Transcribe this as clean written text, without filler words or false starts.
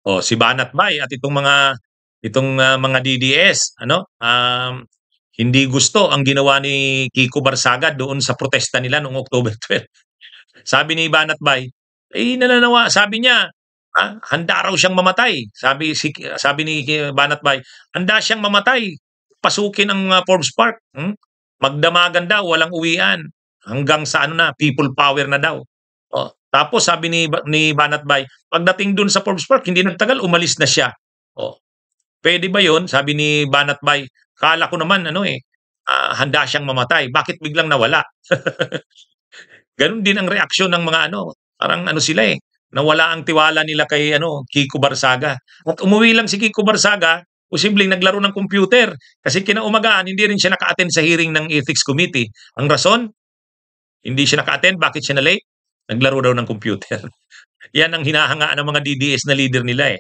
Si Banat Bay at mga DDS, hindi gusto ang ginawa ni Kiko Barsaga doon sa protesta nila noong October 12. Sabi ni Banat Bay, sabi niya, handa raw siyang mamatay. Sabi ni Banat Bay, handa siyang mamatay. Pasukin ang Forbes Park. Magdamagan daw, walang uwian. Hanggang sa people power na daw. Tapos sabi ni Banat Bay, pagdating dun sa Forbes Park, hindi nagtagal, umalis na siya. Pwede ba yun? Sabi ni Banat Bay, kala ko naman, handa siyang mamatay. Bakit biglang nawala? Ganun din ang reaksyon ng mga parang sila nawala ang tiwala nila kay Kiko Barsaga. At umuwi lang si Kiko Barsaga, posibleng naglaro ng computer kasi kinaumagahan hindi rin siya naka-attend sa hearing ng Ethics Committee. Ang rason, hindi siya naka-attend, bakit siya na late? Naglaro daw ng computer. Yan ang hinahanga ng mga DDS na leader nila